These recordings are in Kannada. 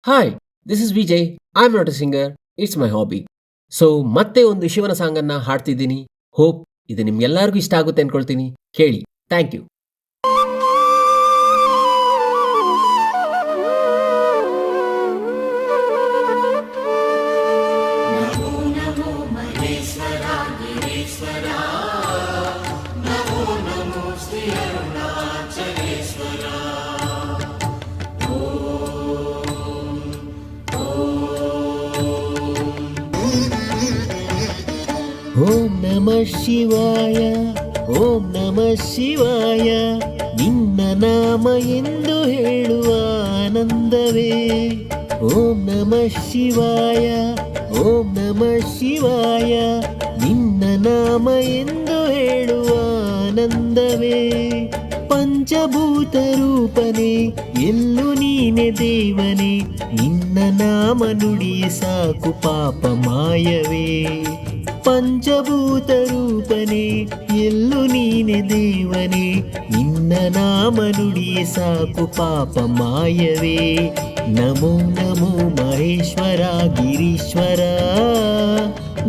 Hi, this is Vijay. I am not a singer, it's my hobby. So ಮತ್ತೆ ಒಂದು ಶಿವನ ಸಾಂಗನ್ನ ಹಾಡ್ತಿದ್ದೀನಿ. ಹೋಪ್ ಇದು ನಿಮ್ಗೆಲ್ಲರಿಗೂ ಇಷ್ಟ ಆಗುತ್ತೆ ಅನ್ಕೊಳ್ತೀನಿ. ಕೇಳಿ. Thank you. ಓಂ ನಮಃ ಶಿವಾಯ, ಓಂ ನಮಃ ಶಿವಾಯ. ನಿನ್ನ ನಾಮ ಎಂದು ಹೇಳುವ ಆನಂದವೇ. ಓಂ ನಮಃ ಶಿವಾಯ, ಓಂ ನಮಃ ಶಿವಾಯ. ನಿನ್ನ ನಾಮ ಎಂದು ಹೇಳುವ ಆನಂದವೇ. ಪಂಚಭೂತ ರೂಪನೇ, ಎಲ್ಲೂ ನೀನೆ ದೇವನೇ. ನಿನ್ನ ನಾಮ ನುಡಿಯೇ ಸಾಕು ಪಾಪ ಮಾಯವೇ. ಪಂಚಭೂತ ರೂಪನೇ, ಎಲ್ಲೂ ನೀನೆ ದೇವನೇ. ನಿನ್ನ ನಾಮ ನುಡಿಯೇ ಸಾಕು ಪಾಪ ಮಾಯವೇ. ನಮೋ ನಮೋ ಮಹೇಶ್ವರ ಗಿರೀಶ್ವರ.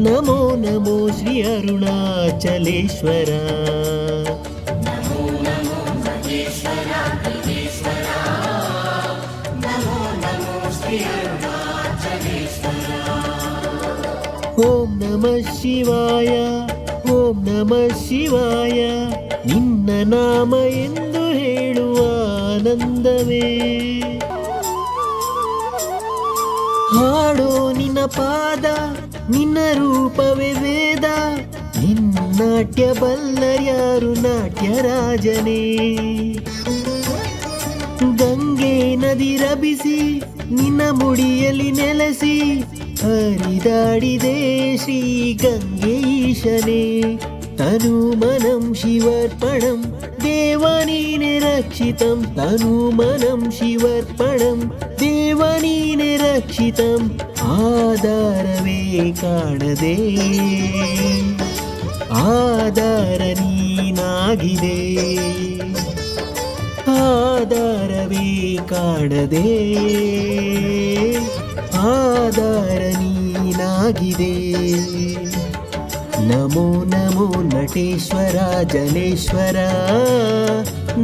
ನಮೋ ನಮೋ ಶ್ರೀ ಅರುಣಾಚಲೇಶ್ವರ. ಓಂ ನಮಃ ಶಿವಾಯ, ಓಂ ನಮಃ ಶಿವಾಯ. ನಿನ್ನ ನಾಮ ಎಂದು ಹೇಳುವ ಆನಂದವೇ. ಹಾಡೋ ನಿನ್ನ ಪಾದ, ನಿನ್ನ ರೂಪವೇ ವೇದ. ನಿನ್ನಾಟ್ಯ ಬಲ್ಲರ್ಯಾರು ನಾಟ್ಯ ರಾಜನೇ. ಗಂಗೆ ನದಿ ರಭಿಸಿ ನಿನ್ನ ಮುಡಿಯಲ್ಲಿ ನೆಲೆಸಿ ಹರಿದಾಡಿದೆ ಶ್ರೀ ಗಂಗೆ ಈಶನೇ. ತನು ಮನಂ ಶಿವರ್ಪಣಂ ದೇವ ನೀನೆ ರಕ್ಷಿತಂ. ತನು ಮನಂ ಶಿವರ್ಪಣಂ ದೇವ ನೀನೆ ರಕ್ಷಿತಂ. ಆಧಾರವೇ ಕಾಣದೆ ಆಧಾರ ನೀನಾಗಿದೆ. ಆಧಾರವೇ ಕಾಣದೆ ಆಧಾರ ನೀನಾಗಿದೆ. ನಮೋ ನಮೋ ನಟೇಶ್ವರ ಜನೇಶ್ವರ.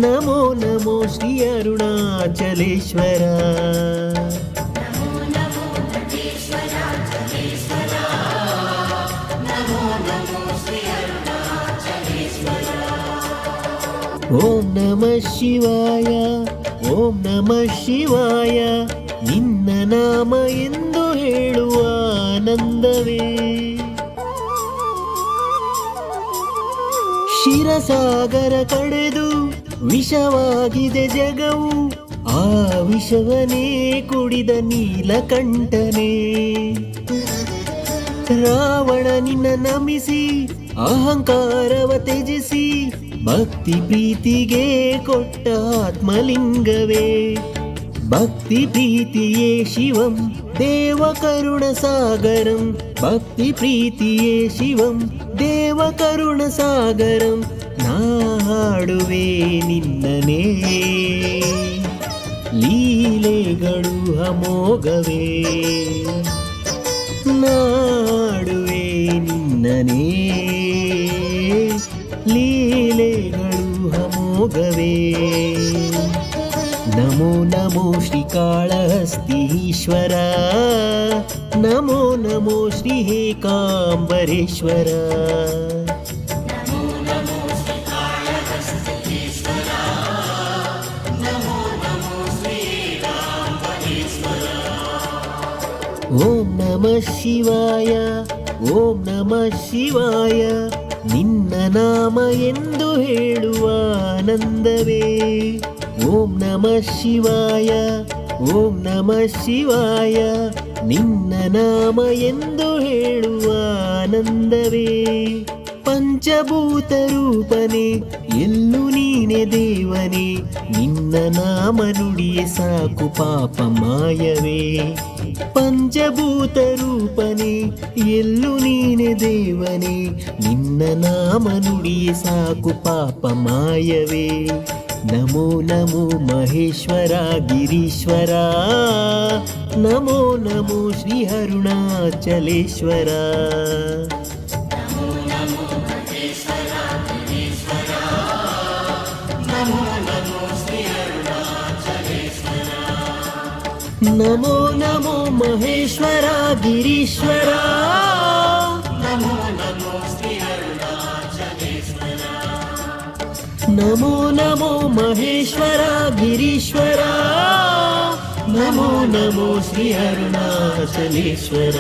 ನಮೋ ನಮೋ ಶ್ರೀ ಅರುಣಾಚಲೇಶ್ವರ. ಓಂ ನಮಃ ಶಿವಾಯ, ಓಂ ನಮಃ ಶಿವಾಯ. ನಿನ್ನ ನಾಮ ಎಂದು ಹೇಳುವ ಆನಂದವೇ. ಕ್ಷೀರಸಾಗರ ಕಡೆದು ವಿಷವಾಗಿದೆ ಜಗವು. ಆ ವಿಷವನೇ ಕುಡಿದ ನೀಲಕಂಠನೇ. ರಾವಣ ನಿನ್ನ ನಮಿಸಿ ಅಹಂಕಾರವ ತ್ಯಜಿಸಿ ಭಕ್ತಿ ಪ್ರೀತಿಗೆ ಕೊಟ್ಟ ಆತ್ಮಲಿಂಗವೇ. ಭಕ್ತಿ ಪ್ರೀತಿಯೇ ಶಿವಂ ದೇವ ಕರುಣ ಸಾಗರಂ. ಭಕ್ತಿ ಪ್ರೀತಿಯೇ ಶಿವಂ ದೇವ ಕರುಣ ಸಾಗರಂ. ನಾ ಹಾಡುವೆ ನಿನ್ನನೇ, ಲೀಲೆಗಳು ಅಮೋಘವೇ. ನಾಡುವೆ ನಿನ್ನನೇ, ಲೀಲೆಗಳು ಅಮೋಘವೇ. ನಮೋ ನಮೋ ಶ್ರೀಕಾಳಹಸ್ತೀಶ್ವರ. ನಮೋ ನಮೋ ಶ್ರೀ ಏಕಾಂಬರೇಶ್ವರ. ಓಂ ನಮಃ ಶಿವಾಯ, ಓಂ ನಮಃ ಶಿವಾಯ. ನಿನ್ನ ನಾಮ ಎಂದು ಹೇಳುವ ಆನಂದವೇ. ಓಂ ನಮಃ ಶಿವಾಯ, ಓಂ ನಮಃ ಶಿವಾಯ. ನಿನ್ನ ನಾಮ ಎಂದು ಹೇಳುವ ಆನಂದವೇ. ಪಂಚಭೂತ ರೂಪನೇ, ಎಲ್ಲೂ ನೀನೆ ದೇವನೇ. ನಿನ್ನ ನಾಮ ನುಡಿಯೇ ಸಾಕು ಪಾಪ ಮಾಯವೇ. ಪಂಚಭೂತ ರೂಪನೇ, ಎಲ್ಲೂ ನೀನೆ ದೇವನೇ. ನಿನ್ನ ನಾಮ ನುಡಿಯೇ ಸಾಕು ಪಾಪ ಮಾಯವೇ. ನಮೋ ನಮೋ ಮಹೇಶ್ವರ ಗಿರೀಶ್ವರ, ನಮೋ ನಮೋ ಶ್ರೀ ಅರುಣಾಚಲೇಶ್ವರ. ನಮೋ ನಮೋ ಮಹೇಶ್ವರ ಗಿರೀಶ್ವರ, ನಮೋ ನಮೋ ಶ್ರೀ ಅರುಣಾಚಲೇಶ್ವರ. ನಮೋ ನಮೋ ಮಹೇಶ್ವರ ಗಿರೀಶ್ವರ, ನಮೋ ನಮೋ ಶ್ರೀ ಅರುಣಾಚಲೇಶ್ವರ.